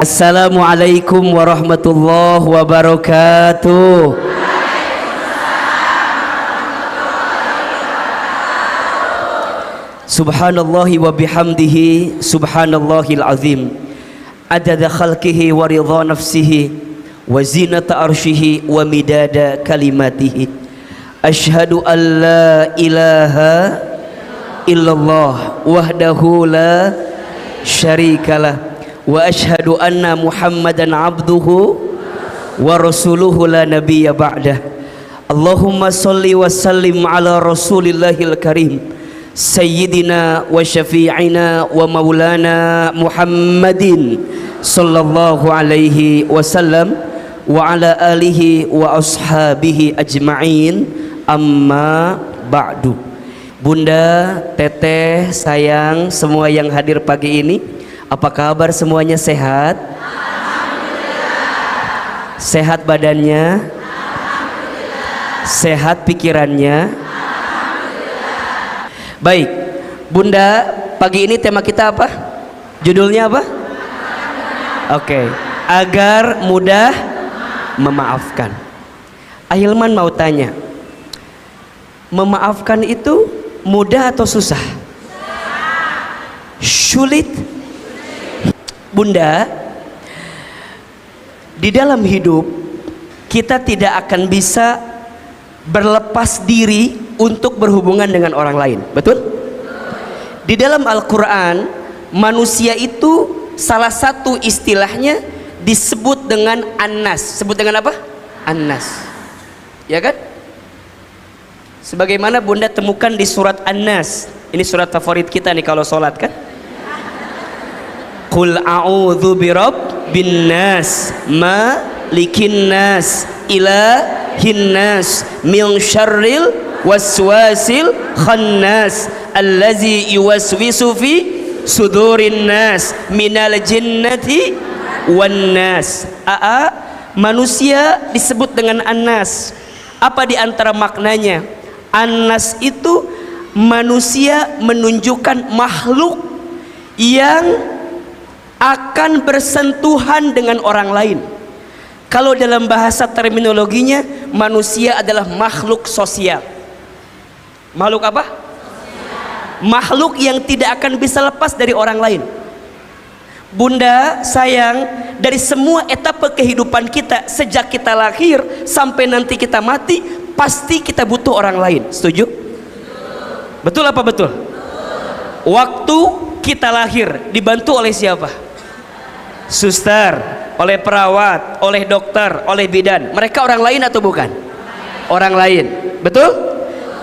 Assalamualaikum warahmatullahi wabarakatuh. Subhanallahi wa bihamdihi, subhanallahil azim, adada khalqihi wa ridha nafsihi wa zinata arshihi wa midada kalimatihi. Ashhadu an la ilaha illallah wahdahu la syarikalah wa ashhadu anna muhammadan abduhu wa rasuluhu la nabiyya ba'dah. Allahumma salli wa sallim ala rasulillahil karim sayyidina wa syafi'ina wa maulana muhammadin sallallahu alaihi wasallam wa ala alihi wa ashabihi ajma'in, amma ba'du. Bunda, teteh, sayang, semua yang hadir pagi ini, apa kabar semuanya? Sehat? Alhamdulillah. Sehat badannya? Alhamdulillah. Sehat pikirannya? Alhamdulillah. Baik, Bunda, pagi ini tema kita apa? Judulnya apa? Oke, agar mudah memaafkan. Ahilman mau tanya, memaafkan itu mudah atau susah? Sulit. Bunda, di dalam hidup kita tidak akan bisa berlepas diri untuk berhubungan dengan orang lain, betul? Di dalam Al-Quran, manusia itu salah satu istilahnya disebut dengan An-Nas. Sebut dengan apa? An-Nas, ya kan? Sebagaimana Bunda temukan di surat An-Nas. Ini surat favorit kita nih kalau sholat kan. Qul a'udzu birabbin nas, malikin nas, ilahin nas, min syarril waswasil khannas, allazi yuwaswisu fi sudurin nas, minal jinnati wan nas. Manusia disebut dengan An-Nas. Apa di antara maknanya? An-Nas itu manusia menunjukkan makhluk yang akan bersentuhan dengan orang lain. Kalau dalam bahasa terminologinya, manusia adalah makhluk sosial. Makhluk apa? Sosial. Makhluk yang tidak akan bisa lepas dari orang lain. Bunda, sayang, dari semua etapa kehidupan kita, sejak kita lahir sampai nanti kita mati, pasti kita butuh orang lain. Setuju? Betul apa betul? Waktu kita lahir dibantu oleh siapa? Suster, oleh perawat, oleh dokter, oleh bidan. Mereka orang lain atau bukan? Orang lain. Betul?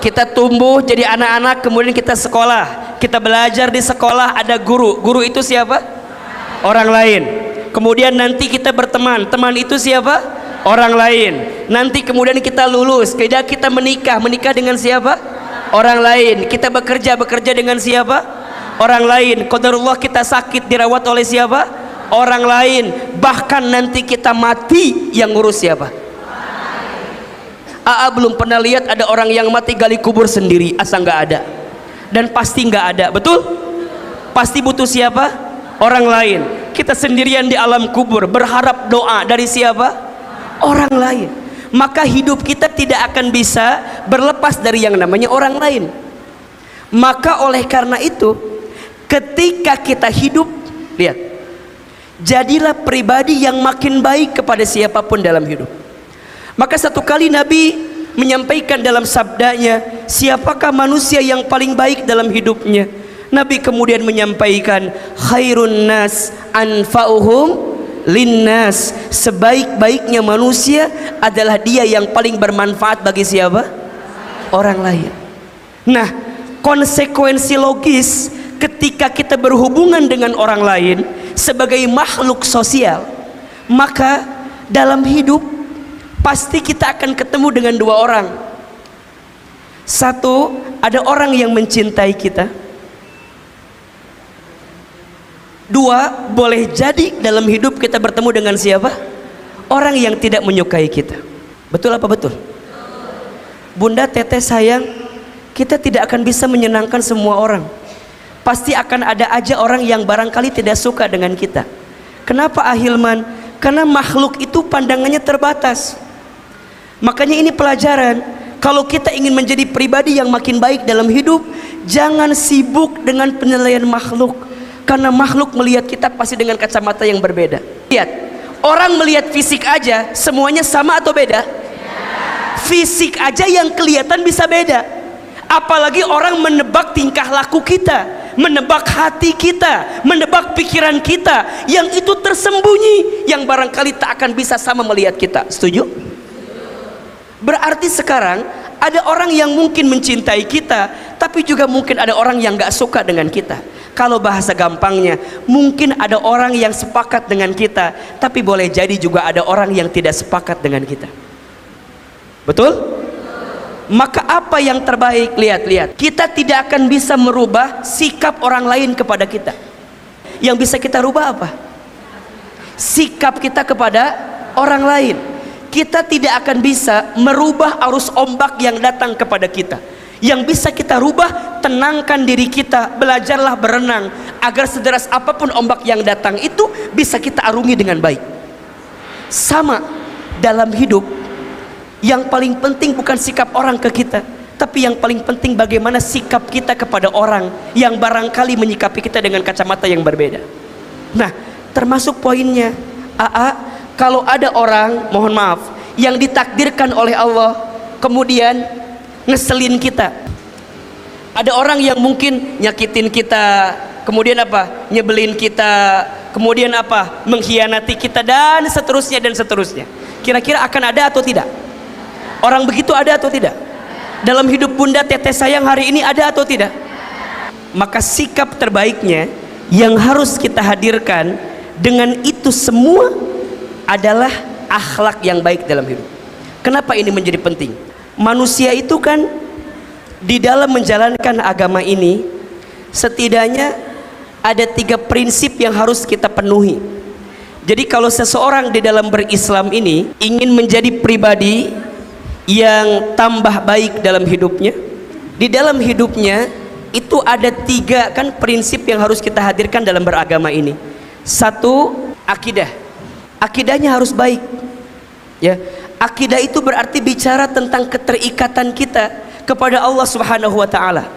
Kita tumbuh jadi anak-anak, kemudian kita sekolah, kita belajar di sekolah, ada guru. Guru itu siapa? Orang lain. Kemudian nanti kita berteman. Teman itu siapa? Orang lain. Nanti kemudian kita lulus, kita menikah dengan siapa? Orang lain. Kita bekerja dengan siapa? Orang lain. Qadarullah kita sakit, dirawat oleh siapa? Orang lain. Bahkan nanti kita mati, yang ngurus siapa? Belum pernah lihat ada orang yang mati gali kubur sendiri, asal nggak ada. Dan pasti nggak ada, betul? Pasti butuh siapa? Orang lain. Kita sendirian di alam kubur, berharap doa dari siapa? Orang lain. Maka hidup kita tidak akan bisa berlepas dari yang namanya orang lain. Maka oleh karena itu, ketika kita hidup, lihat, jadilah pribadi yang makin baik kepada siapapun dalam hidup. Maka satu kali Nabi menyampaikan dalam sabdanya, siapakah manusia yang paling baik dalam hidupnya? Nabi kemudian menyampaikan, khairun nas anfa'uhum linnas, sebaik-baiknya manusia adalah dia yang paling bermanfaat bagi siapa? Orang lain. Nah, konsekuensi logis ketika kita berhubungan dengan orang lain sebagai makhluk sosial, maka dalam hidup pasti kita akan ketemu dengan dua orang. Satu, ada orang yang mencintai kita. Dua, boleh jadi dalam hidup kita bertemu dengan siapa? Orang yang tidak menyukai kita. Betul apa betul? Bunda, teteh, sayang, kita tidak akan bisa menyenangkan semua orang. Pasti akan ada aja orang yang barangkali tidak suka dengan kita. Kenapa Ahilman? Karena makhluk itu pandangannya terbatas. Makanya ini pelajaran. Kalau kita ingin menjadi pribadi yang makin baik dalam hidup, jangan sibuk dengan penilaian makhluk. Karena makhluk melihat kita pasti dengan kacamata yang berbeda. Lihat, orang melihat fisik aja semuanya sama atau beda? Fisik aja yang kelihatan bisa beda. Apalagi orang menebak tingkah laku kita, menebak hati kita, menebak pikiran kita, yang itu tersembunyi, yang barangkali tak akan bisa sama melihat kita. Setuju? Berarti sekarang ada orang yang mungkin mencintai kita, tapi juga mungkin ada orang yang gak suka dengan kita. Kalau bahasa gampangnya, mungkin ada orang yang sepakat dengan kita, tapi boleh jadi juga ada orang yang tidak sepakat dengan kita. Betul? Maka apa yang terbaik? Lihat, kita tidak akan bisa merubah sikap orang lain kepada kita. Yang bisa kita rubah apa? Sikap kita kepada orang lain. Kita tidak akan bisa merubah arus ombak yang datang kepada kita. Yang bisa kita rubah, tenangkan diri kita, belajarlah berenang, agar sederas apapun ombak yang datang itu bisa kita arungi dengan baik. Sama dalam hidup, yang paling penting bukan sikap orang ke kita, tapi yang paling penting bagaimana sikap kita kepada orang yang barangkali menyikapi kita dengan kacamata yang berbeda. Nah, termasuk poinnya, kalau ada orang, mohon maaf, yang ditakdirkan oleh Allah kemudian ngeselin kita. Ada orang yang mungkin nyakitin kita, kemudian apa? Nyebelin kita, kemudian apa? Mengkhianati kita, dan seterusnya dan seterusnya. Kira-kira akan ada atau tidak? Orang begitu ada atau tidak? Dalam hidup Bunda Teteh sayang hari ini ada atau tidak? Maka sikap terbaiknya yang harus kita hadirkan dengan itu semua adalah akhlak yang baik dalam hidup. Kenapa ini menjadi penting? Manusia itu kan di dalam menjalankan agama ini setidaknya ada 3 prinsip yang harus kita penuhi. Jadi kalau seseorang di dalam berislam ini ingin menjadi pribadi yang tambah baik dalam hidupnya, di dalam hidupnya itu ada 3 kan prinsip yang harus kita hadirkan dalam beragama ini. 1, akidah. Akidahnya harus baik, ya. Akidah itu berarti bicara tentang keterikatan kita kepada Allah Subhanahu wa taala.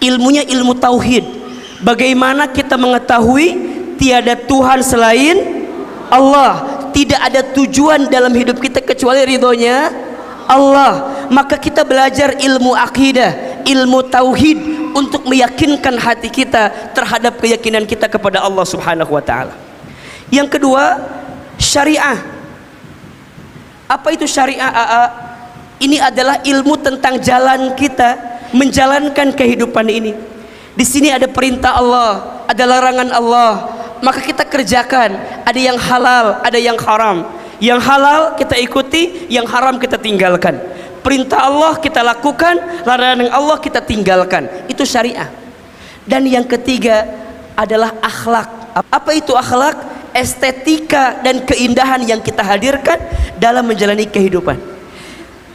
Ilmunya ilmu tauhid. Bagaimana kita mengetahui tiada Tuhan selain Allah, tidak ada tujuan dalam hidup kita kecuali ridhonya Allah. Maka kita belajar ilmu akidah, ilmu tauhid untuk meyakinkan hati kita terhadap keyakinan kita kepada Allah Subhanahu wa taala. Yang kedua, syariah. Apa itu syariah? Ini adalah ilmu tentang jalan kita menjalankan kehidupan ini. Di sini ada perintah Allah, ada larangan Allah, maka kita kerjakan. Ada yang halal, ada yang haram. Yang halal kita ikuti, yang haram kita tinggalkan. Perintah Allah kita lakukan, larangan Allah kita tinggalkan. Itu syariah. Dan yang ketiga adalah akhlak. Apa itu akhlak? Estetika dan keindahan yang kita hadirkan dalam menjalani kehidupan.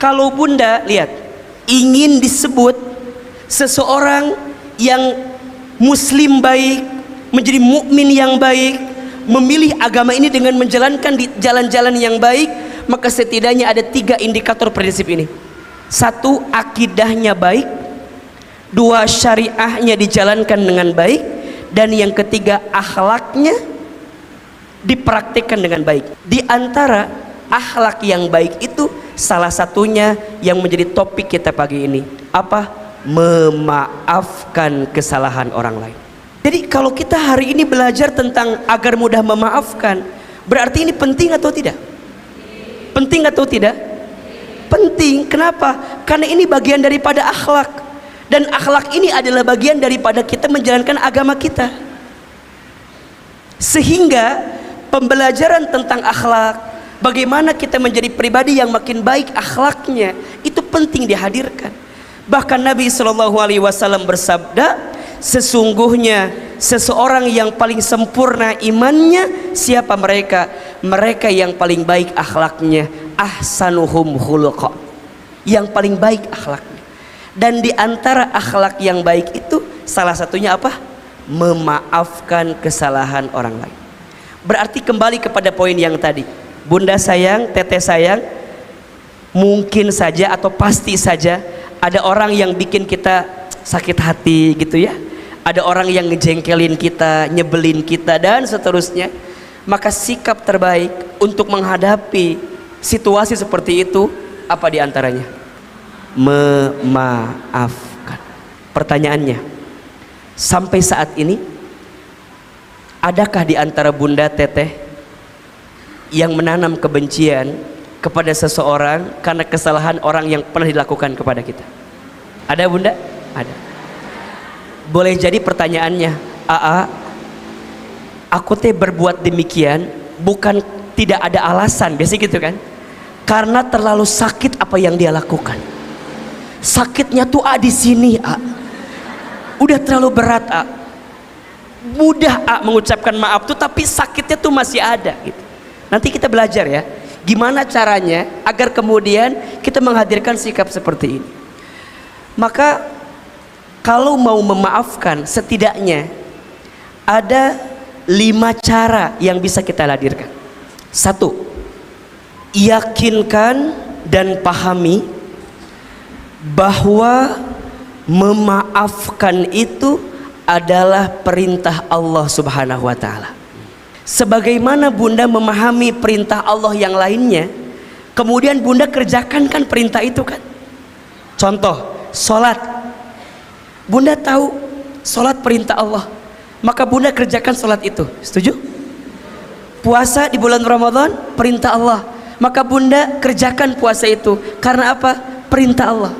Kalau Bunda lihat, ingin disebut seseorang yang muslim baik, menjadi mukmin yang baik, memilih agama ini dengan menjalankan di jalan-jalan yang baik, maka setidaknya ada 3 indikator prinsip ini. 1, akidahnya baik. 2, syariahnya dijalankan dengan baik. Dan yang ketiga, akhlaknya dipraktikkan dengan baik. Di antara akhlak yang baik itu salah satunya yang menjadi topik kita pagi ini. Apa? Memaafkan kesalahan orang lain. Jadi kalau kita hari ini belajar tentang agar mudah memaafkan, berarti ini penting atau tidak? Penting atau tidak? Penting. Kenapa? Karena ini bagian daripada akhlak. Dan akhlak ini adalah bagian daripada kita menjalankan agama kita. Sehingga pembelajaran tentang akhlak, bagaimana kita menjadi pribadi yang makin baik akhlaknya, itu penting dihadirkan. Bahkan Nabi SAW bersabda, sesungguhnya seseorang yang paling sempurna imannya, siapa mereka? Mereka yang paling baik akhlaknya. Ahsanuhum khuluqa, yang paling baik akhlaknya. Dan di antara akhlak yang baik itu salah satunya apa? Memaafkan kesalahan orang lain. Berarti kembali kepada poin yang tadi, bunda sayang, teteh sayang, mungkin saja atau pasti saja ada orang yang bikin kita sakit hati gitu ya, ada orang yang ngejengkelin kita, nyebelin kita dan seterusnya. Maka sikap terbaik untuk menghadapi situasi seperti itu apa diantaranya? Memaafkan. Pertanyaannya, sampai saat ini adakah di antara bunda teteh yang menanam kebencian kepada seseorang karena kesalahan orang yang pernah dilakukan kepada kita? Ada bunda? Ada. Boleh jadi pertanyaannya, aku teh berbuat demikian bukan tidak ada alasan, biasa gitu kan? Karena terlalu sakit apa yang dia lakukan. Sakitnya tuh di sini, udah terlalu berat, mudah mengucapkan maaf tuh, tapi sakitnya tuh masih ada gitu. Nanti kita belajar ya, gimana caranya agar kemudian kita menghadirkan sikap seperti ini. Maka kalau mau memaafkan, setidaknya ada 5 cara yang bisa kita hadirkan. 1, yakinkan dan pahami bahwa memaafkan itu adalah perintah Allah Subhanahu wa ta'ala. Sebagaimana bunda memahami perintah Allah yang lainnya, kemudian bunda kerjakan kan perintah itu kan. Contoh, sholat. Bunda tahu sholat perintah Allah, maka bunda kerjakan sholat itu. Setuju? Puasa di bulan Ramadan perintah Allah, maka bunda kerjakan puasa itu. Karena apa? Perintah Allah.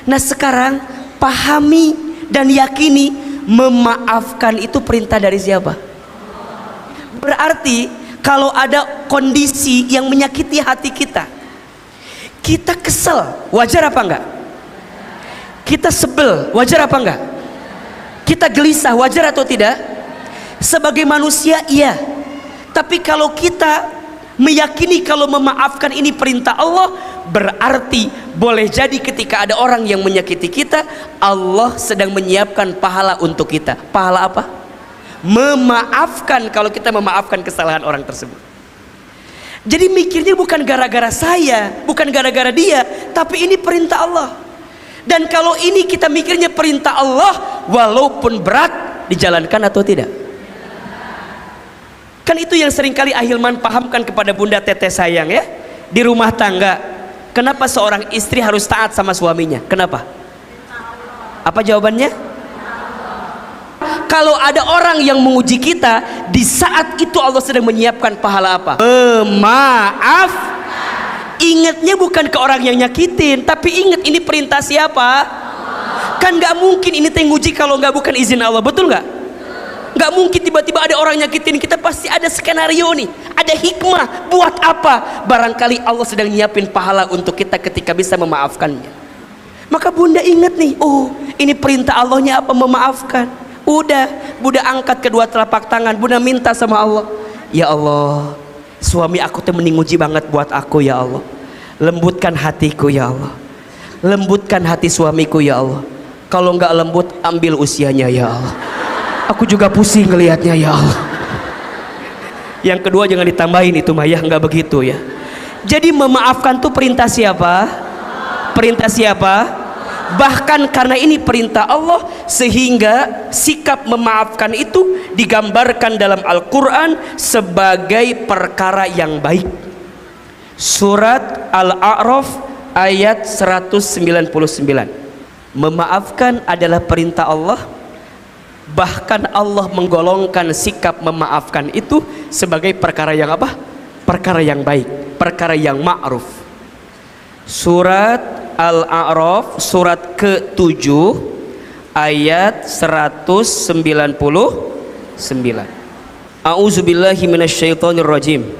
Nah sekarang pahami dan yakini memaafkan itu perintah dari siapa? Berarti kalau ada kondisi yang menyakiti hati kita, kita kesel, wajar apa enggak? Kita sebel, wajar apa enggak? Kita gelisah, wajar atau tidak? Sebagai manusia iya. Tapi kalau kita meyakini kalau memaafkan ini perintah Allah, berarti boleh jadi ketika ada orang yang menyakiti kita, Allah sedang menyiapkan pahala untuk kita. Pahala apa? Memaafkan, kalau kita memaafkan kesalahan orang tersebut. Jadi mikirnya bukan gara-gara saya, bukan gara-gara dia, tapi ini perintah Allah. Dan kalau ini kita mikirnya perintah Allah, walaupun berat, dijalankan atau tidak? Kan itu yang seringkali Ahilman pahamkan kepada bunda teteh sayang ya. Di rumah tangga, kenapa seorang istri harus taat sama suaminya? Kenapa? Apa jawabannya? Kalau ada orang yang menguji kita, di saat itu Allah sedang menyiapkan pahala apa? Maaf. Ingatnya bukan ke orang yang nyakitin, tapi ingat ini perintah siapa? Kan nggak mungkin ini teh nguji kalau nggak bukan izin Allah, betul nggak? Nggak mungkin tiba-tiba ada orang nyakitin kita, pasti ada skenario nih, ada hikmah. Buat apa? Barangkali Allah sedang nyiapin pahala untuk kita ketika bisa memaafkannya. Maka bunda ingat nih, oh ini perintah Allahnya apa? Memaafkan. Udah, bunda angkat kedua telapak tangan, bunda minta sama Allah, ya Allah, suami aku tuh menguji banget buat aku ya Allah. Lembutkan hatiku ya Allah, lembutkan hati suamiku ya Allah. Kalau nggak lembut, ambil usianya ya Allah. Aku juga pusing ngelihatnya ya Allah. Yang kedua jangan ditambahin itu mah ya, nggak begitu ya. Jadi memaafkan tuh perintah siapa? Perintah siapa? Bahkan karena ini perintah Allah, sehingga sikap memaafkan itu digambarkan dalam Al-Quran sebagai perkara yang baik. Surat Al-A'raf ayat 199. Memaafkan adalah perintah Allah, bahkan Allah menggolongkan sikap memaafkan itu sebagai perkara yang apa? Perkara yang baik, perkara yang ma'ruf. Surat Al-A'raf surat ke-7 ayat 199. A'udzubillahi minasyaitonir rajim.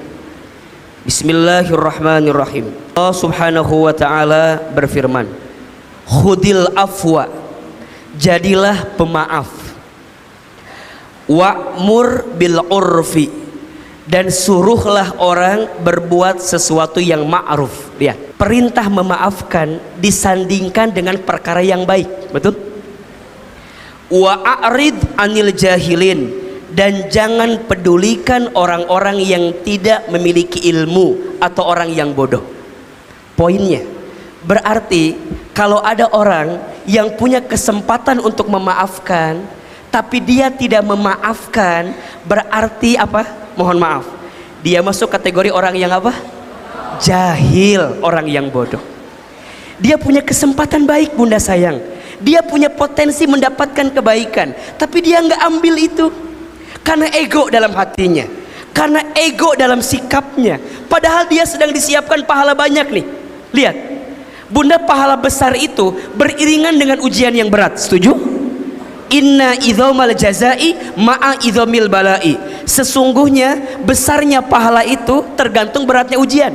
Bismillahirrahmanirrahim. Allah Subhanahu wa taala berfirman, khudil afwa, jadilah pemaaf, wa'mur bil urfi, dan suruhlah orang berbuat sesuatu yang ma'ruf. Ya, perintah memaafkan disandingkan dengan perkara yang baik, betul? Wa a'rid anil jahilin, dan jangan pedulikan orang-orang yang tidak memiliki ilmu atau orang yang bodoh. Poinnya berarti kalau ada orang yang punya kesempatan untuk memaafkan tapi dia tidak memaafkan, berarti apa? Mohon maaf, dia masuk kategori orang yang apa? Jahil, orang yang bodoh. Dia punya kesempatan baik, bunda sayang, dia punya potensi mendapatkan kebaikan, tapi dia nggak ambil itu karena ego dalam hatinya, karena ego dalam sikapnya. Padahal dia sedang disiapkan pahala banyak nih. Lihat, bunda, pahala besar itu beriringan dengan ujian yang berat. Setuju? Inna idhomal jazai ma'a idhomil balai. Sesungguhnya besarnya pahala itu tergantung beratnya ujian.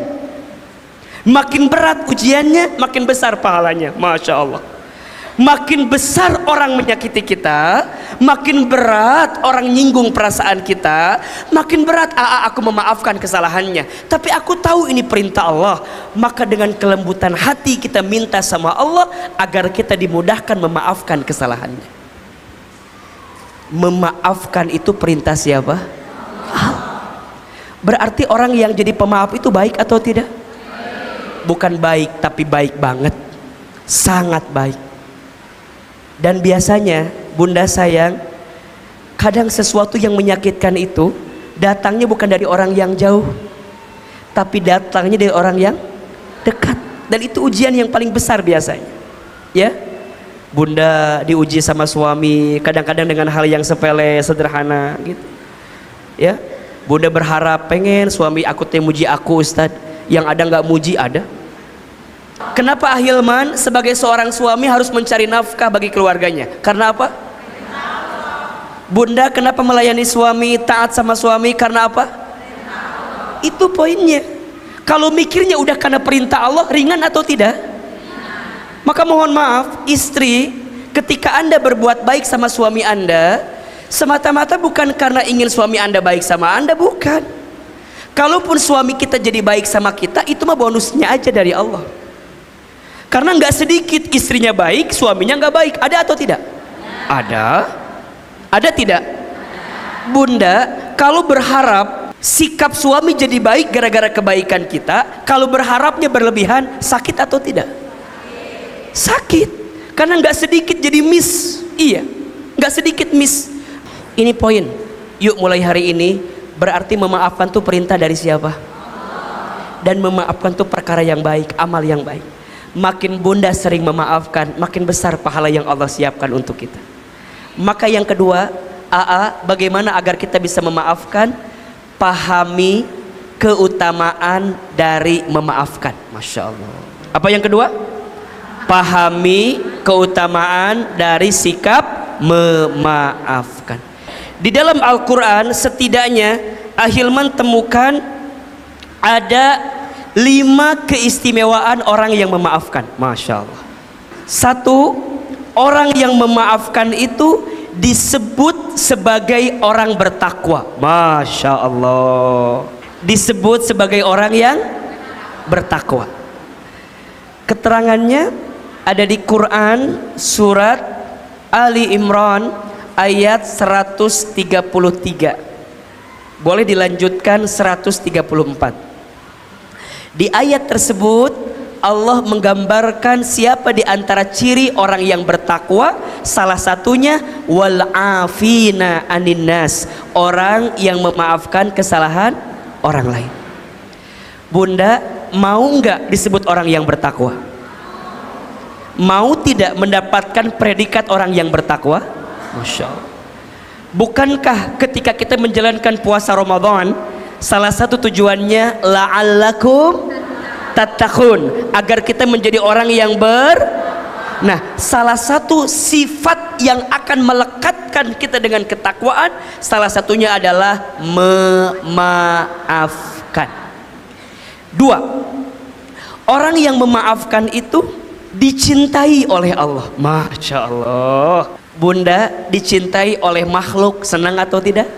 Makin berat ujiannya, makin besar pahalanya. Masya Allah. Makin besar orang menyakiti kita, makin berat orang nyinggung perasaan kita, makin berat aku memaafkan kesalahannya. Tapi aku tahu ini perintah Allah, maka dengan kelembutan hati kita minta sama Allah agar kita dimudahkan memaafkan kesalahannya. Memaafkan itu perintah siapa? Allah. Berarti orang yang jadi pemaaf itu baik atau tidak? Bukan baik, tapi baik banget, sangat baik. Dan biasanya bunda sayang, kadang sesuatu yang menyakitkan itu datangnya bukan dari orang yang jauh, tapi datangnya dari orang yang dekat. Dan itu ujian yang paling besar biasanya. Ya, bunda diuji sama suami, kadang-kadang dengan hal yang sepele, sederhana gitu. Ya, bunda berharap pengen suami aku muji aku, Ustadz. Yang ada nggak muji ada. Kenapa Ahilman sebagai seorang suami harus mencari nafkah bagi keluarganya? Karena apa? Bunda kenapa melayani suami, taat sama suami? Karena apa? Itu poinnya. Kalau mikirnya udah karena perintah Allah, ringan atau tidak? Maka mohon maaf, istri, ketika Anda berbuat baik sama suami Anda, semata-mata bukan karena ingin suami Anda baik sama Anda, bukan. Kalaupun suami kita jadi baik sama kita, itu mah bonusnya aja dari Allah. Karena nggak sedikit istrinya baik, suaminya nggak baik. Ada atau tidak? Ada. Ada tidak? Bunda, kalau berharap sikap suami jadi baik gara-gara kebaikan kita, kalau berharapnya berlebihan, sakit atau tidak? Sakit. Karena nggak sedikit jadi miss. Iya, nggak sedikit miss. Ini poin. Yuk mulai hari ini, berarti memaafkan tuh perintah dari siapa? Dan memaafkan tuh perkara yang baik, amal yang baik. Makin bunda sering memaafkan, makin besar pahala yang Allah siapkan untuk kita. Maka yang kedua, bagaimana agar kita bisa memaafkan? Pahami keutamaan dari memaafkan. Masya Allah. Apa yang kedua? Pahami keutamaan dari sikap memaafkan. Di dalam Al-Quran setidaknya Ahilman temukan ada 5 keistimewaan orang yang memaafkan. Masya Allah. 1, orang yang memaafkan itu disebut sebagai orang bertakwa. Masya Allah. Disebut sebagai orang yang bertakwa. Keterangannya ada di Quran surat Ali Imran ayat 133. Boleh dilanjutkan 134. Di ayat tersebut Allah menggambarkan siapa di antara ciri orang yang bertakwa. Salah satunya wal afina anin nas, orang yang memaafkan kesalahan orang lain. Bunda, mau nggak disebut orang yang bertakwa? Mau tidak mendapatkan predikat orang yang bertakwa? Masya Allah. Bukankah ketika kita menjalankan puasa Ramadan, salah satu tujuannya la'allakum tattaqun, agar kita menjadi orang yang Nah, salah satu sifat yang akan melekatkan kita dengan ketakwaan, salah satunya adalah memaafkan. 2, orang yang memaafkan itu dicintai oleh Allah. Masya Allah. Bunda, dicintai oleh makhluk, senang atau tidak?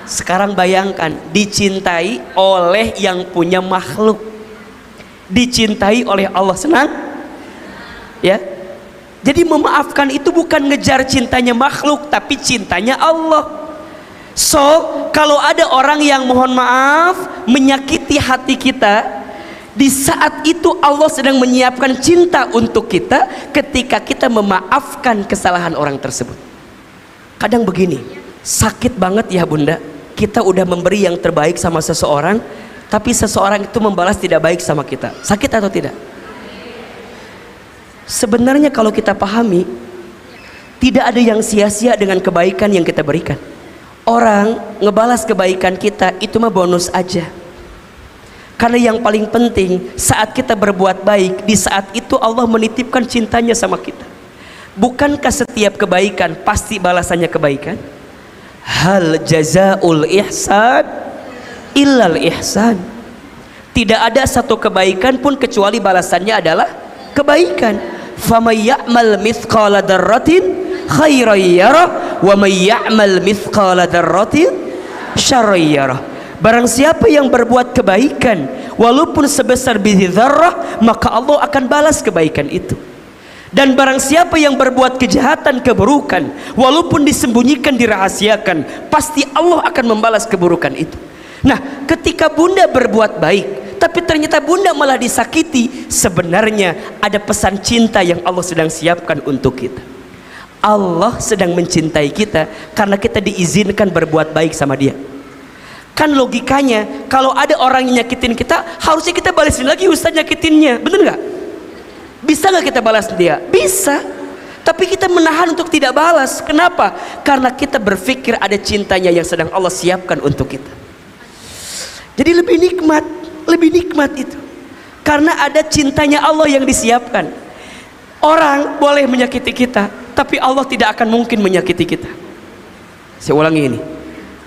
Sekarang bayangkan, dicintai oleh yang punya makhluk, dicintai oleh Allah, senang? Ya. Jadi memaafkan itu bukan ngejar cintanya makhluk, tapi cintanya Allah. So, kalau ada orang yang mohon maaf menyakiti hati kita, di saat itu Allah sedang menyiapkan cinta untuk kita ketika kita memaafkan kesalahan orang tersebut. Kadang begini, sakit banget ya bunda, kita udah memberi yang terbaik sama seseorang, tapi seseorang itu membalas tidak baik sama kita. Sakit atau tidak? Sebenarnya kalau kita pahami, tidak ada yang sia-sia dengan kebaikan yang kita berikan. Orang ngebalas kebaikan kita itu mah bonus aja. Karena yang paling penting saat kita berbuat baik, di saat itu Allah menitipkan cintanya sama kita. Bukankah setiap kebaikan pasti balasannya kebaikan? Hal jazaul ihsan illal ihsan. Tidak ada satu kebaikan pun kecuali balasannya adalah kebaikan. Famay ya'mal mithqala dzarratin khairan yarah wa may ya'mal mithqala dzarratin syarran yarah. Barang siapa yang berbuat kebaikan walaupun sebesar biji dzarrah, maka Allah akan balas kebaikan itu. Dan barang siapa yang berbuat kejahatan, keburukan, walaupun disembunyikan, dirahasiakan, pasti Allah akan membalas keburukan itu. Nah, ketika bunda berbuat baik tapi ternyata bunda malah disakiti, sebenarnya ada pesan cinta yang Allah sedang siapkan untuk kita. Allah sedang mencintai kita karena kita diizinkan berbuat baik sama dia. Kan logikanya kalau ada orang yang nyakitin kita, harusnya kita balesin lagi ustaz nyakitinnya, bener nggak? Bisa nggak kita balas dia? Bisa. Tapi kita menahan untuk tidak balas. Kenapa? Karena kita berpikir ada cintanya yang sedang Allah siapkan untuk kita. Jadi lebih nikmat itu. Karena ada cintanya Allah yang disiapkan. Orang boleh menyakiti kita, tapi Allah tidak akan mungkin menyakiti kita. Saya ulangi ini.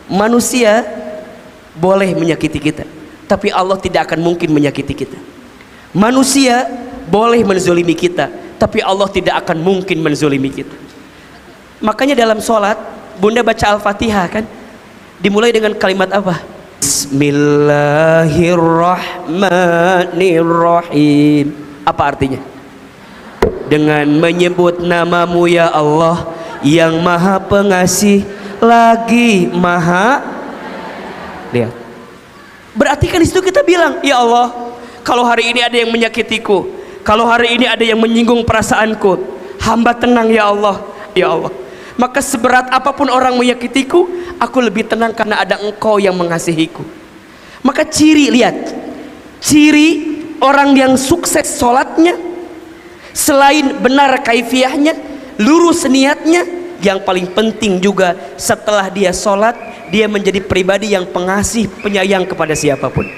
Manusia boleh menyakiti kita, tapi Allah tidak akan mungkin menyakiti kita. Manusia boleh menzolimi kita, tapi Allah tidak akan mungkin menzolimi kita. Makanya dalam sholat bunda baca Al-Fatihah kan dimulai dengan kalimat apa? Bismillahirrahmanirrahim. Apa artinya? Dengan menyebut namamu ya Allah yang maha pengasih lagi maha. Lihat, berarti kan disitu kita bilang, ya Allah, kalau hari ini ada yang menyakitiku, kalau hari ini ada yang menyinggung perasaanku, hamba tenang ya Allah, ya Allah. Maka seberat apapun orang menyakitiku, aku lebih tenang karena ada engkau yang mengasihiku. Maka ciri, lihat, ciri orang yang sukses sholatnya, selain benar kaifiahnya, lurus niatnya, yang paling penting juga setelah dia sholat, dia menjadi pribadi yang pengasih, penyayang kepada siapapun.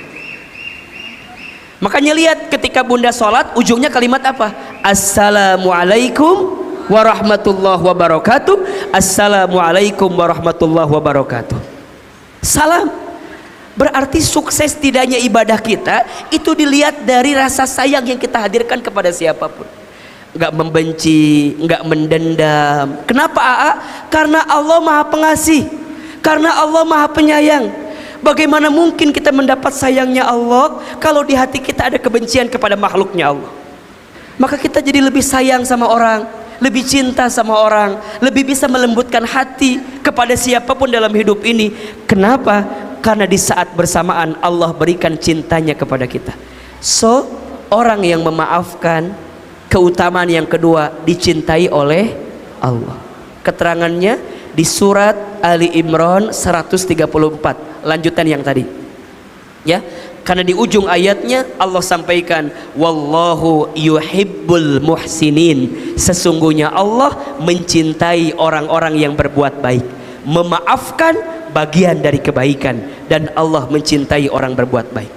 Makanya lihat ketika bunda sholat, ujungnya kalimat apa? Assalamualaikum warahmatullahi wabarakatuh. Assalamualaikum warahmatullahi wabarakatuh. Salam. Berarti sukses tidaknya ibadah kita itu dilihat dari rasa sayang yang kita hadirkan kepada siapapun. Enggak membenci, enggak mendendam. Kenapa AA? Karena Allah maha pengasih, karena Allah maha penyayang. Bagaimana mungkin kita mendapat sayangnya Allah kalau di hati kita ada kebencian kepada makhluknya Allah? Maka kita jadi lebih sayang sama orang, lebih cinta sama orang, lebih bisa melembutkan hati kepada siapapun dalam hidup ini. Kenapa? Karena di saat bersamaan Allah berikan cintanya kepada kita. So, orang yang memaafkan, keutamaan yang kedua, dicintai oleh Allah. Keterangannya di surat Ali Imran 134, lanjutan yang tadi. Ya, karena di ujung ayatnya Allah sampaikan, wallahu yuhibbul muhsinin. Sesungguhnya Allah mencintai orang-orang yang berbuat baik. Memaafkan bagian dari kebaikan, dan Allah mencintai orang berbuat baik.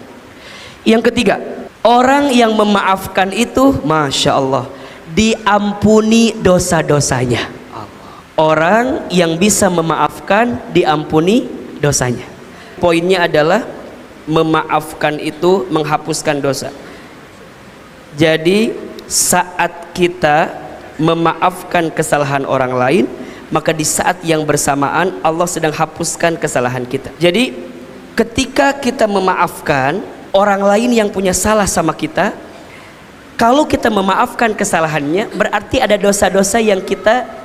Yang ketiga, orang yang memaafkan itu, masya Allah, diampuni dosa-dosanya. Orang yang bisa memaafkan diampuni dosanya. Poinnya adalah memaafkan itu menghapuskan dosa. Jadi saat kita memaafkan kesalahan orang lain, maka di saat yang bersamaan Allah sedang hapuskan kesalahan kita. Jadi ketika kita memaafkan orang lain yang punya salah sama kita, kalau kita memaafkan kesalahannya, berarti ada dosa-dosa yang kita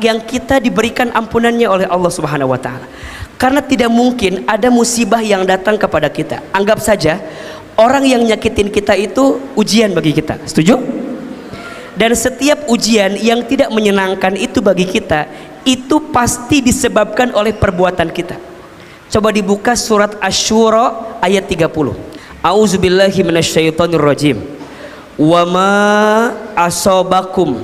yang kita diberikan ampunannya oleh Allah Subhanahu wa taala. Karena tidak mungkin ada musibah yang datang kepada kita. Anggap saja orang yang nyakitin kita itu ujian bagi kita. Setuju? Dan setiap ujian yang tidak menyenangkan itu bagi kita, itu pasti disebabkan oleh perbuatan kita. Coba dibuka surat Asy-Syura ayat 30. A'udzubillahi minasyaitonirrajim. Wa ma asabakum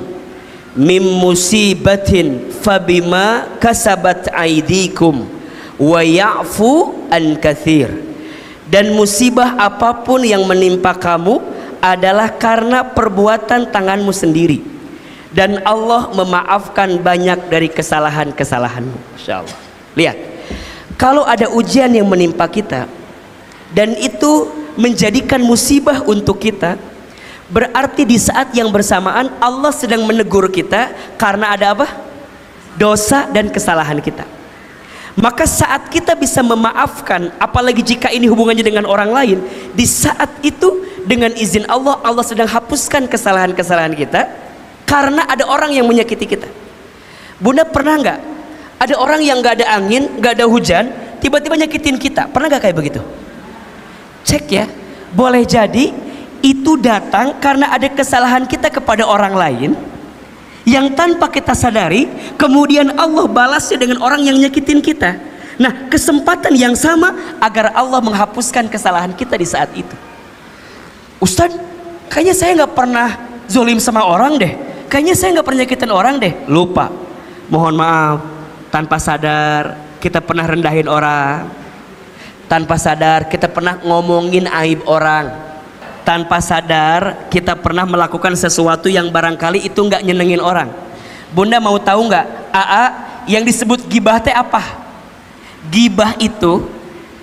mim musibatin fabima kasabat aydikum wa ya'fu an katsir. Dan musibah apapun yang menimpa kamu adalah karena perbuatan tanganmu sendiri, dan Allah memaafkan banyak dari kesalahan-kesalahanmu. Insyaallah. Lihat, kalau ada ujian yang menimpa kita dan itu menjadikan musibah untuk kita, berarti di saat yang bersamaan Allah sedang menegur kita karena ada apa? Dosa dan kesalahan kita. Maka saat kita bisa memaafkan, apalagi jika ini hubungannya dengan orang lain, di saat itu dengan izin Allah, Allah sedang hapuskan kesalahan-kesalahan kita karena ada orang yang menyakiti kita. Bunda pernah nggak ada orang yang nggak ada angin, nggak ada hujan, tiba-tiba nyakitin kita? Pernah nggak kayak begitu? Cek ya, boleh jadi itu datang karena ada kesalahan kita kepada orang lain yang tanpa kita sadari, kemudian Allah balasnya dengan orang yang nyakitin kita. Nah, kesempatan yang sama agar Allah menghapuskan kesalahan kita di saat itu. Ustadz, kayaknya saya nggak pernah zolim sama orang deh, kayaknya saya nggak pernah nyakitin orang deh. Lupa, mohon maaf, tanpa sadar kita pernah rendahin orang, tanpa sadar kita pernah ngomongin aib orang, tanpa sadar kita pernah melakukan sesuatu yang barangkali itu nggak nyenengin orang. Bunda mau tahu nggak, yang disebut gibah teh apa? Gibah itu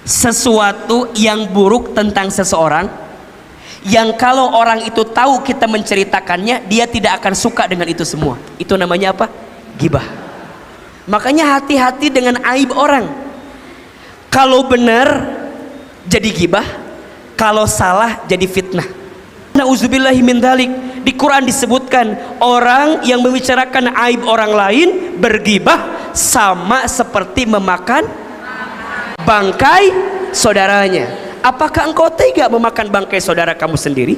sesuatu yang buruk tentang seseorang, yang kalau orang itu tahu kita menceritakannya, dia tidak akan suka dengan itu semua. Itu namanya apa? Gibah. Makanya hati-hati dengan aib orang. Kalau benar jadi gibah, kalau salah jadi fitnah. Nauzubillahi min dzalik. Di Quran disebutkan orang yang membicarakan aib orang lain bergibah sama seperti memakan bangkai saudaranya. Apakah engkau tega memakan bangkai saudara kamu sendiri?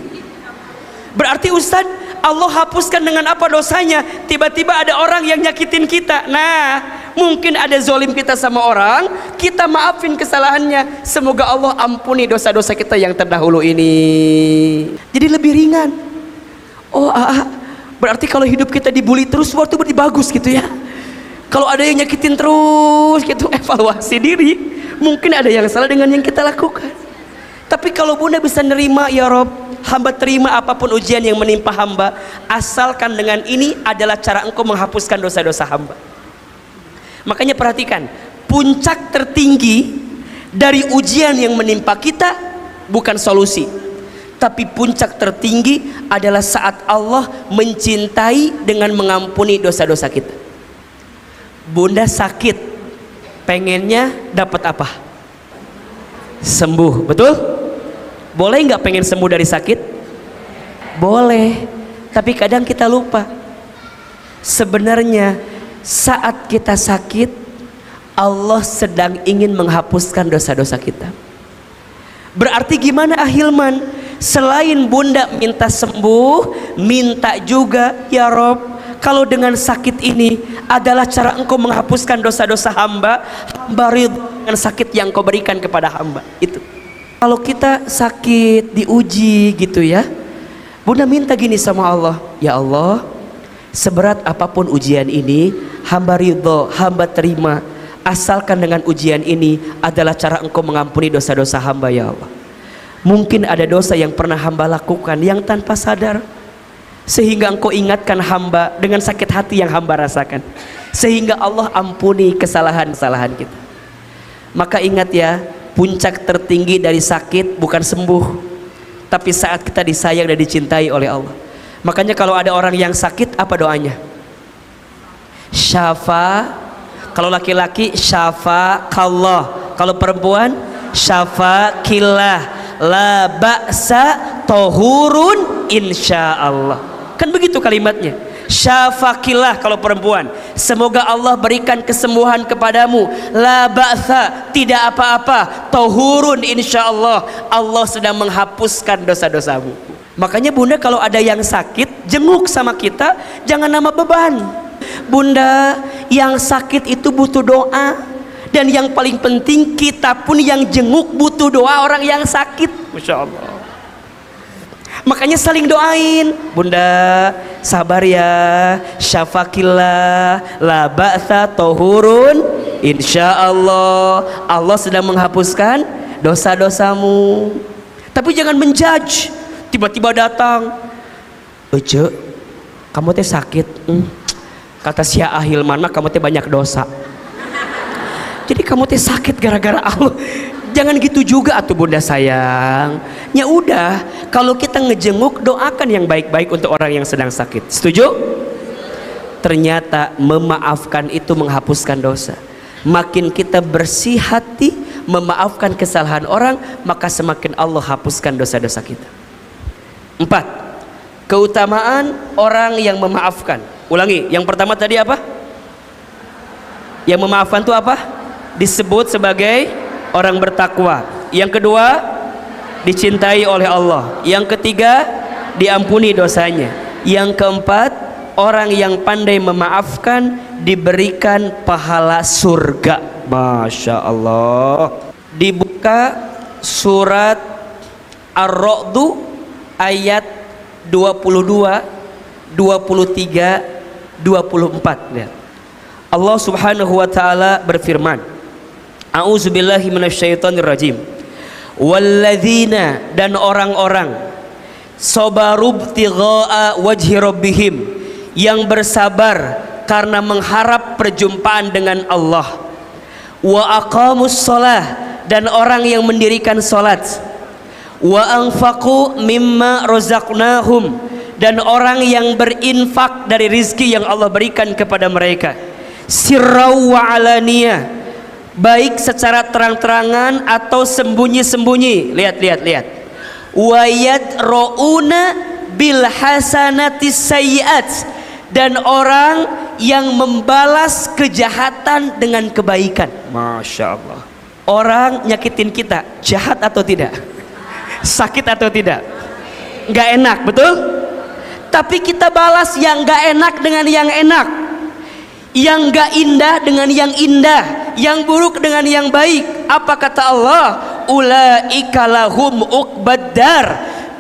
Berarti Ustaz, Allah hapuskan dengan apa dosanya? Tiba-tiba ada orang yang nyakitin kita. Nah, mungkin ada zolim kita sama orang, kita maafin kesalahannya. Semoga Allah ampuni dosa-dosa kita yang terdahulu ini. Jadi lebih ringan. Oh, berarti kalau hidup kita dibully terus, waktu berarti bagus gitu ya. Kalau ada yang nyakitin terus gitu, evaluasi diri. Mungkin ada yang salah dengan yang kita lakukan. Tapi kalau Bunda bisa nerima, ya Rob, hamba terima apapun ujian yang menimpa hamba, asalkan dengan ini adalah cara engkau menghapuskan dosa-dosa hamba. Makanya perhatikan, puncak tertinggi dari ujian yang menimpa kita bukan solusi, tapi puncak tertinggi adalah saat Allah mencintai dengan mengampuni dosa-dosa kita. Bunda sakit, pengennya dapat apa? Sembuh, betul? Boleh nggak pengen sembuh dari sakit? Boleh, tapi kadang kita lupa. Sebenarnya saat kita sakit, Allah sedang ingin menghapuskan dosa-dosa kita. Berarti gimana Ahilman? Selain Bunda minta sembuh, minta juga, ya Rob, kalau dengan sakit ini adalah cara engkau menghapuskan dosa-dosa hamba, hamba ridho dengan sakit yang engkau berikan kepada hamba. Itu kalau kita sakit, diuji gitu ya, Bunda minta gini sama Allah, ya Allah, seberat apapun ujian ini, hamba ridho, hamba terima, asalkan dengan ujian ini adalah cara engkau mengampuni dosa-dosa hamba, ya Allah. Mungkin ada dosa yang pernah hamba lakukan yang tanpa sadar, sehingga engkau ingatkan hamba dengan sakit hati yang hamba rasakan, sehingga Allah ampuni kesalahan-kesalahan kita. Maka ingat ya, puncak tertinggi dari sakit bukan sembuh, tapi saat kita disayang dan dicintai oleh Allah. Makanya kalau ada orang yang sakit, apa doanya? Syafa. Kalau laki-laki syafa kallah, kalau perempuan syafa killah, la ba'sa tohurun insyaallah. Kan begitu kalimatnya. Syafakillah kalau perempuan, semoga Allah berikan kesembuhan kepadamu. La ba'tha, tidak apa-apa. Tahurun, insyaallah Allah sedang menghapuskan dosa-dosamu. Makanya bunda kalau ada yang sakit jenguk sama kita, jangan nama beban. Bunda, yang sakit itu butuh doa, dan yang paling penting kita pun yang jenguk butuh doa orang yang sakit. Masya Allah. Makanya saling doain. Bunda sabar ya, syafakillah, la ba'tha tahurun, insyaallah Allah sedang menghapuskan dosa-dosamu. Tapi jangan menjudge. Tiba-tiba datang, Ece, kamu teh sakit. Kata si Ahilman mah kamu teh banyak dosa. Jadi kamu teh sakit gara-gara Allah. Jangan gitu juga atuh bunda sayang. Ya udah, kalau kita ngejenguk doakan yang baik-baik untuk orang yang sedang sakit. Setuju? Ternyata memaafkan itu menghapuskan dosa. Makin kita bersih hati memaafkan kesalahan orang, maka semakin Allah hapuskan dosa-dosa kita. 4. Keutamaan orang yang memaafkan. Ulangi, yang pertama tadi apa? Yang memaafkan itu apa? Disebut sebagai orang bertakwa. Yang kedua, dicintai oleh Allah. Yang ketiga, diampuni dosanya. Yang keempat, orang yang pandai memaafkan diberikan pahala surga. Masya Allah. Dibuka surat Ar-Ra'd ayat 22, 23, 24. Lihat. Allah Subhanahu wa taala berfirman, A'udzubillahi minasyaitonirrajim. Walladzina, dan orang-orang sabaru ibtigha'a wajhi rabbihim, yang bersabar karena mengharap perjumpaan dengan Allah. Wa aqamus shalah, dan orang yang mendirikan salat. Wa anfaqu mimma razaqnahum, dan orang yang berinfak dari rizki yang Allah berikan kepada mereka. Sirrau wa alaniyah, baik secara terang-terangan atau sembunyi-sembunyi. Lihat. Wa yadrauna bil hasanati sayyi'at, dan orang yang membalas kejahatan dengan kebaikan. Masya Allah. Orang nyakitin kita, jahat atau tidak? Sakit atau tidak? Nggak enak, betul? Tapi kita balas yang nggak enak dengan yang enak, yang nggak indah dengan yang indah, yang buruk dengan yang baik. Apa kata Allah? Ulaika lahum uqbaddar,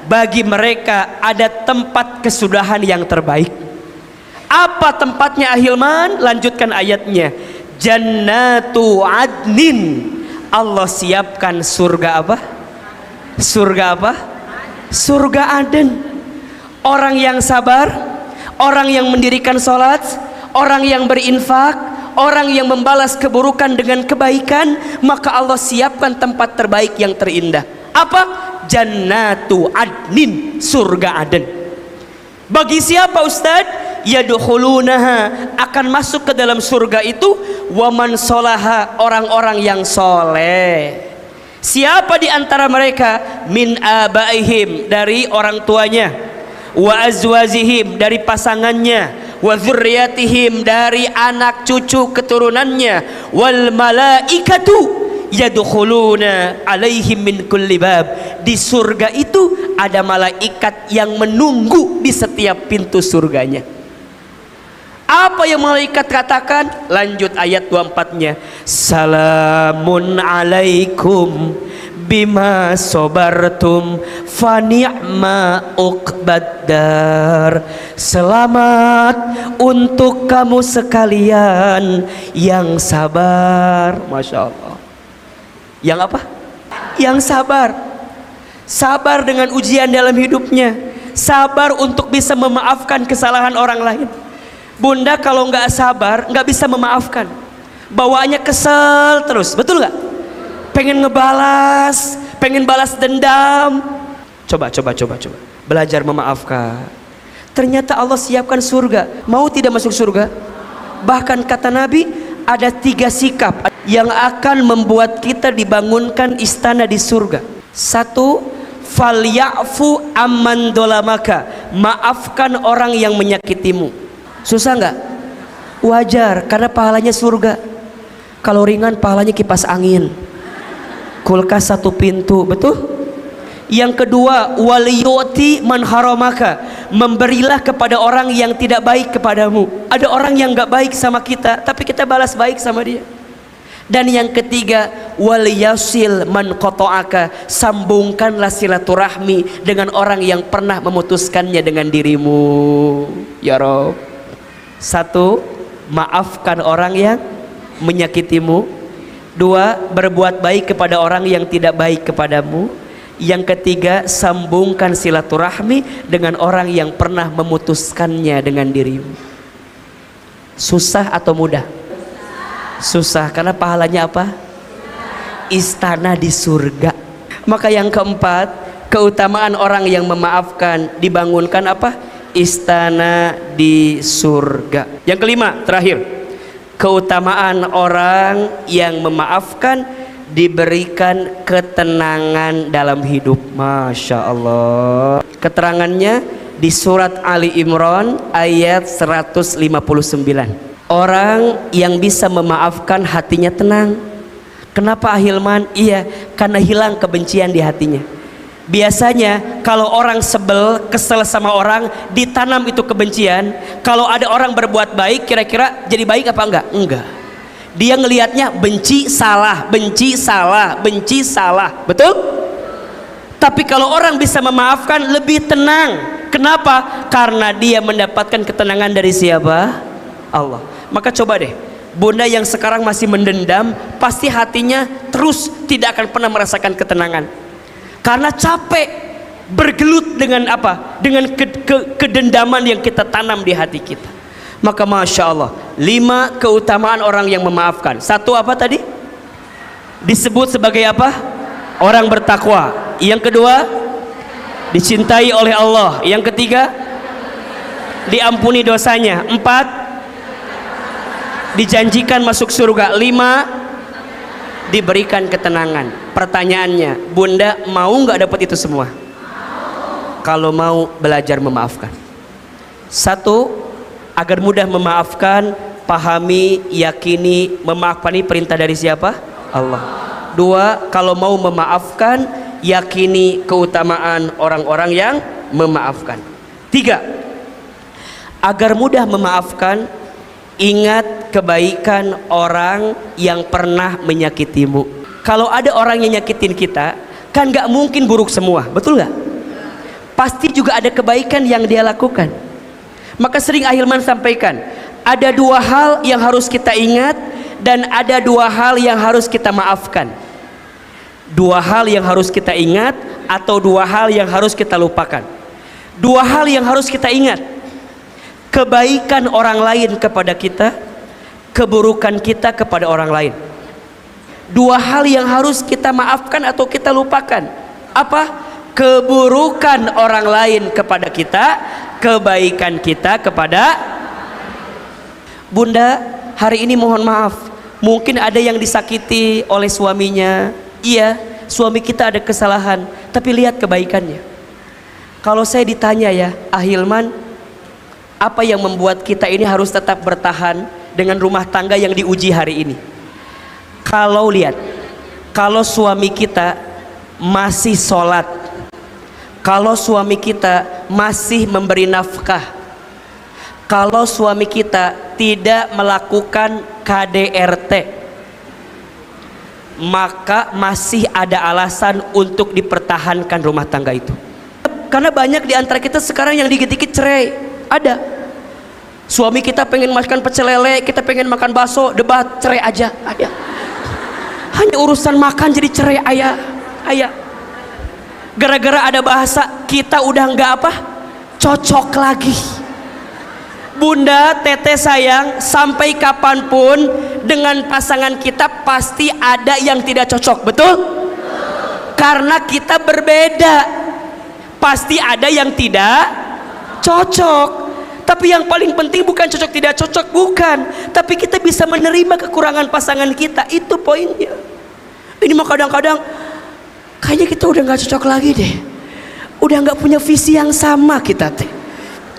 bagi mereka ada tempat kesudahan yang terbaik. Apa tempatnya Ahilman? Lanjutkan ayatnya. Jannatu adnin, Allah siapkan surga apa? Surga apa? Surga Aden. Orang yang sabar, orang yang mendirikan sholat, orang yang berinfak, orang yang membalas keburukan dengan kebaikan, maka Allah siapkan tempat terbaik yang terindah. Apa? Jannatu adnin, surga Aden. Bagi siapa Ustadz? Yadkhulunaha, akan masuk ke dalam surga itu waman sholaha, orang-orang yang soleh. Siapa di antara mereka? Min abaihim, dari orang tuanya. Wa azwazihim, dari pasangannya. Wa dzurriyyatihim, dari anak cucu keturunannya. Wal malaikatu yadkhuluna alaihim min kulli bab, di surga itu ada malaikat yang menunggu di setiap pintu surganya. Apa yang malaikat katakan? Lanjut ayat 24-nya. Salamun alaikum bima sabartum fa ni'ma uqbaddar. Selamat untuk kamu sekalian yang sabar. Masya Allah. Yang apa? Yang sabar. Sabar dengan ujian dalam hidupnya. Sabar untuk bisa memaafkan kesalahan orang lain. Bunda kalau nggak sabar nggak bisa memaafkan, bawaannya kesel terus, betul nggak? Pengen ngebalas, pengen balas dendam. Coba belajar memaafkan. Ternyata Allah siapkan surga. Mau tidak masuk surga? Bahkan kata Nabi, ada 3 sikap yang akan membuat kita dibangunkan istana di surga. 1, falyafu amman dolamaka, maafkan orang yang menyakitimu. Susah nggak? Wajar, karena pahalanya surga. Kalau ringan pahalanya kipas angin, kulkas satu pintu, betul? Yang kedua, waliyuti man haramaka, memberilah kepada orang yang tidak baik kepadamu. Ada orang yang nggak baik sama kita, tapi kita balas baik sama dia. Dan yang ketiga, waliyasil man qata'aka, sambungkanlah silaturahmi dengan orang yang pernah memutuskannya dengan dirimu. Ya Rob. Satu, maafkan orang yang menyakitimu. Dua, berbuat baik kepada orang yang tidak baik kepadamu. Yang ketiga, sambungkan silaturahmi dengan orang yang pernah memutuskannya dengan dirimu. Susah atau mudah? Susah, karena pahalanya apa? Istana di surga. Maka yang keempat, keutamaan orang yang memaafkan, dibangunkan apa? Istana di surga. Yang kelima, terakhir, keutamaan orang yang memaafkan, diberikan ketenangan dalam hidup. Masya Allah. Keterangannya di surat Ali Imran ayat 159. Orang yang bisa memaafkan hatinya tenang. Kenapa Ahilman? Iya, karena hilang kebencian di hatinya. Biasanya kalau orang sebel, kesel sama orang, ditanam itu kebencian. Kalau ada orang berbuat baik, kira-kira jadi baik apa enggak? Enggak. Dia ngelihatnya benci, salah, benci, salah, benci, salah. Betul? Tapi kalau orang bisa memaafkan, lebih tenang. Kenapa? Karena dia mendapatkan ketenangan dari siapa? Allah. Maka coba deh, bunda yang sekarang masih mendendam, pasti hatinya terus tidak akan pernah merasakan ketenangan. Karena capek bergelut dengan apa? Dengan kedendaman yang kita tanam di hati kita. Maka Masya Allah, 5 keutamaan orang yang memaafkan. Satu apa tadi? Disebut sebagai apa? Orang bertakwa. Yang kedua, dicintai oleh Allah. Yang ketiga, diampuni dosanya. 4, dijanjikan masuk surga. 5, diberikan ketenangan. Pertanyaannya, bunda mau nggak dapat itu semua? Kalau mau, belajar memaafkan. 1, agar mudah memaafkan, pahami, yakini memaafkan ini perintah dari siapa? Allah. 2, kalau mau memaafkan, yakini keutamaan orang-orang yang memaafkan. 3, agar mudah memaafkan, ingat kebaikan orang yang pernah menyakitimu. Kalau ada orang yang nyakitin kita, kan gak mungkin buruk semua, betul gak? Pasti juga ada kebaikan yang dia lakukan. Maka sering Ahilman sampaikan, ada 2 hal yang harus kita ingat, dan ada 2 hal yang harus kita maafkan. 2 hal yang harus kita ingat, atau 2 hal yang harus kita lupakan. 2 hal yang harus kita ingat: kebaikan orang lain kepada kita, keburukan kita kepada orang lain. 2 hal yang harus kita maafkan atau kita lupakan. Apa? Keburukan orang lain kepada kita, kebaikan kita kepada. Bunda, hari ini mohon maaf, mungkin ada yang disakiti oleh suaminya. Iya, suami kita ada kesalahan, tapi lihat kebaikannya. Kalau saya ditanya ya, Ahilman, apa yang membuat kita ini harus tetap bertahan dengan rumah tangga yang diuji hari ini? Kalau lihat, kalau suami kita masih sholat, kalau suami kita masih memberi nafkah, kalau suami kita tidak melakukan KDRT, maka masih ada alasan untuk dipertahankan rumah tangga itu. Karena banyak di antara kita sekarang yang dikit-dikit cerai. Ada. Suami kita pengen makan pecel lele, kita pengen makan bakso, debat, cerai aja. Ayah. Hanya urusan makan jadi cerai, ayah. Ayah. Gara-gara ada bahasa, kita udah nggak apa? Cocok lagi. Bunda, teteh sayang, sampai kapanpun dengan pasangan kita pasti ada yang tidak cocok, betul? Karena kita berbeda, pasti ada yang tidak cocok. Tapi yang paling penting bukan cocok tidak cocok, bukan, tapi kita bisa menerima kekurangan pasangan kita, itu poinnya. Ini mah kadang-kadang kayaknya kita udah nggak cocok lagi deh, udah nggak punya visi yang sama kita teh.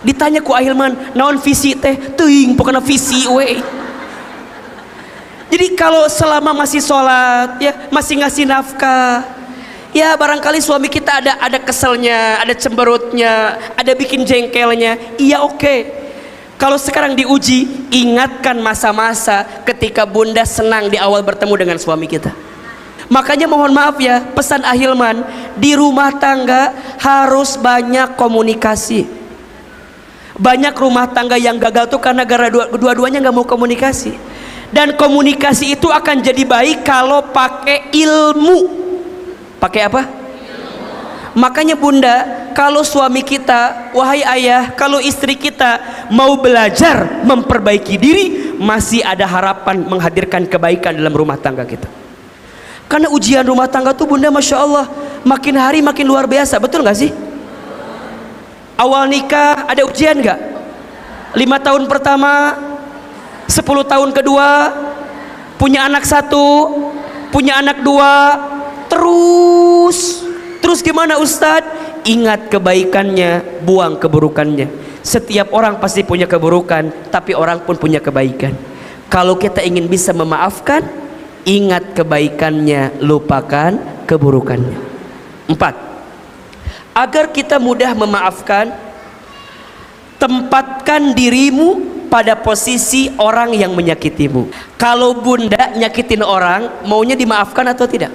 Ditanya ku Ahilman, naon visi teh? Teuing pokoknya visi we. Jadi kalau selama masih sholat, ya masih ngasih nafkah, ya barangkali suami kita ada keselnya, ada cemberutnya, ada bikin jengkelnya, iya oke. Kalau sekarang diuji, ingatkan masa-masa ketika bunda senang di awal bertemu dengan suami kita. Makanya mohon maaf ya, pesan Ahilman, di rumah tangga harus banyak komunikasi. Banyak rumah tangga yang gagal tuh karena dua-duanya nggak mau komunikasi. Dan komunikasi itu akan jadi baik kalau pakai ilmu. Pakai apa? Makanya bunda, kalau suami kita, wahai ayah, kalau istri kita mau belajar memperbaiki diri, masih ada harapan menghadirkan kebaikan dalam rumah tangga kita. Karena ujian rumah tangga tuh bunda, masya Allah, makin hari makin luar biasa, betul gak sih? Awal nikah ada ujian gak? 5 tahun pertama, 10 tahun kedua, punya anak 1, punya anak 2, terus gimana Ustadz? Ingat kebaikannya, buang keburukannya. Setiap orang pasti punya keburukan, tapi orang pun punya kebaikan. Kalau kita ingin bisa memaafkan, ingat kebaikannya, lupakan keburukannya. 4. Agar kita mudah memaafkan, tempatkan dirimu pada posisi orang yang menyakitimu. Kalau bunda nyakitin orang, maunya dimaafkan atau tidak?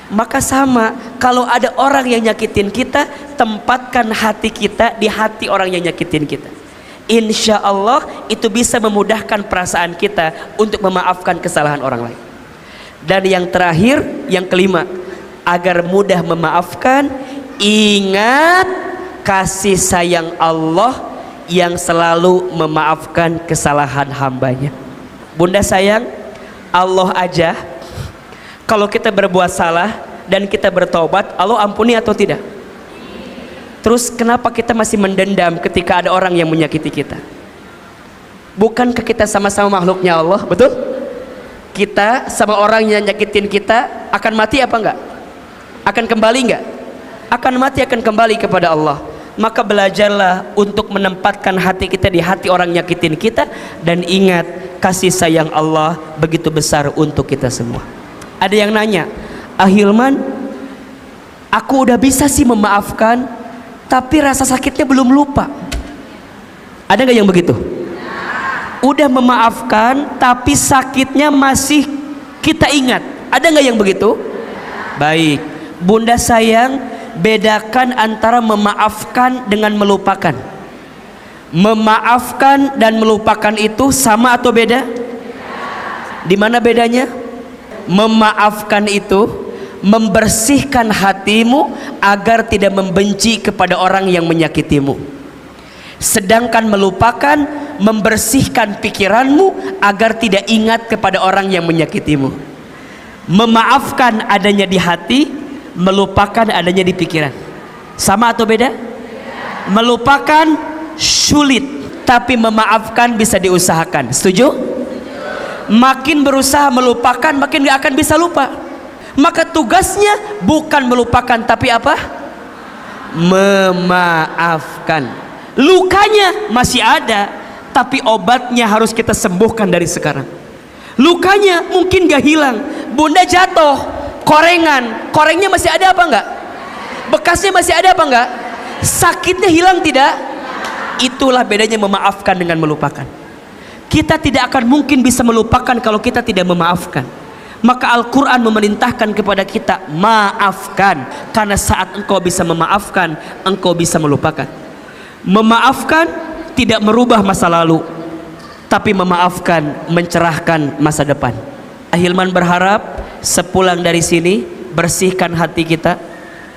Maka sama, kalau ada orang yang nyakitin kita, tempatkan hati kita di hati orang yang nyakitin kita. Insya Allah itu bisa memudahkan perasaan kita untuk memaafkan kesalahan orang lain. Dan yang terakhir, yang kelima, agar mudah memaafkan, ingat kasih sayang Allah yang selalu memaafkan kesalahan hambanya. Bunda sayang, Allah aja kalau kita berbuat salah dan kita bertobat, Allah ampuni atau tidak? Terus kenapa kita masih mendendam ketika ada orang yang menyakiti kita? Bukankah kita sama-sama makhluknya Allah, betul? Kita sama orang yang nyakitin kita akan mati apa enggak? Akan kembali enggak? Akan mati, akan kembali kepada Allah. Maka belajarlah untuk menempatkan hati kita di hati orang nyakitin kita, dan ingat kasih sayang Allah begitu besar untuk kita semua. Ada yang nanya, Ahilman, aku udah bisa sih memaafkan, tapi rasa sakitnya belum lupa. Ada nggak yang begitu? Udah memaafkan, tapi sakitnya masih kita ingat. Ada nggak yang begitu? Baik, bunda sayang, bedakan antara memaafkan dengan melupakan. Memaafkan dan melupakan itu sama atau beda? Di mana bedanya? Memaafkan itu membersihkan hatimu agar tidak membenci kepada orang yang menyakitimu. Sedangkan melupakan membersihkan pikiranmu agar tidak ingat kepada orang yang menyakitimu. Memaafkan adanya di hati, melupakan adanya di pikiran. Sama atau beda? Melupakan sulit, tapi memaafkan bisa diusahakan. Setuju? Makin berusaha melupakan, makin gak akan bisa lupa. Maka tugasnya bukan melupakan, tapi apa? Memaafkan. Lukanya masih ada, tapi obatnya harus kita sembuhkan dari sekarang. Lukanya mungkin gak hilang. Bunda jatuh, korengnya masih ada apa enggak? Bekasnya masih ada apa enggak? Sakitnya hilang tidak? Itulah bedanya memaafkan dengan melupakan. Kita tidak akan mungkin bisa melupakan kalau kita tidak memaafkan. Maka Al-Quran memerintahkan kepada kita, maafkan. Karena saat engkau bisa memaafkan, engkau bisa melupakan. Memaafkan tidak merubah masa lalu, tapi memaafkan mencerahkan masa depan. Ahilman berharap sepulang dari sini, bersihkan hati kita,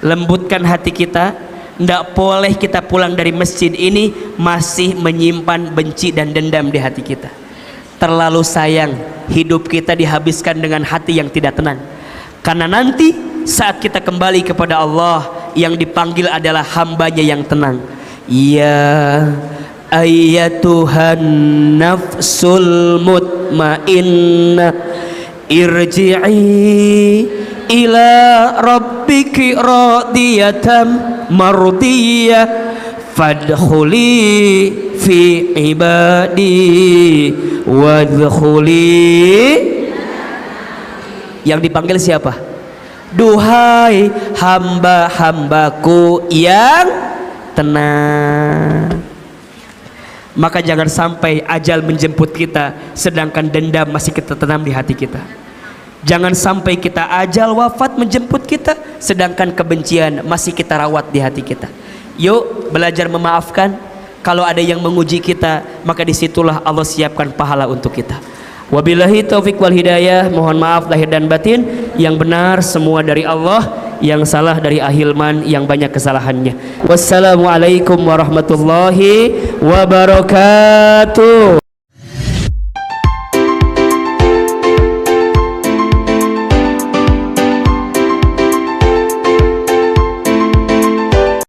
lembutkan hati kita. Tidak boleh kita pulang dari masjid ini masih menyimpan benci dan dendam di hati kita. Terlalu sayang, hidup kita dihabiskan dengan hati yang tidak tenang. Karena nanti saat kita kembali kepada Allah, yang dipanggil adalah hambanya yang tenang. Ya ayyatuhan nafsul mutmainnah, irji'i ila rabbiki radiyatan mardiyah fadkhuli fi ibadi wadkhuli. Yang dipanggil siapa? Duhai hamba-hambaku yang tenang. Maka jangan sampai ajal menjemput kita sedangkan dendam masih kita tanam di hati kita. Jangan sampai kita ajal wafat menjemput kita sedangkan kebencian masih kita rawat di hati kita. Yuk belajar memaafkan. Kalau ada yang menguji kita, maka disitulah Allah siapkan pahala untuk kita. Wabillahi taufik wal hidayah. Mohon maaf lahir dan batin. Yang benar semua dari Allah, yang salah dari Ahilman yang banyak kesalahannya. Wassalamualaikum warahmatullahi wabarakatuh.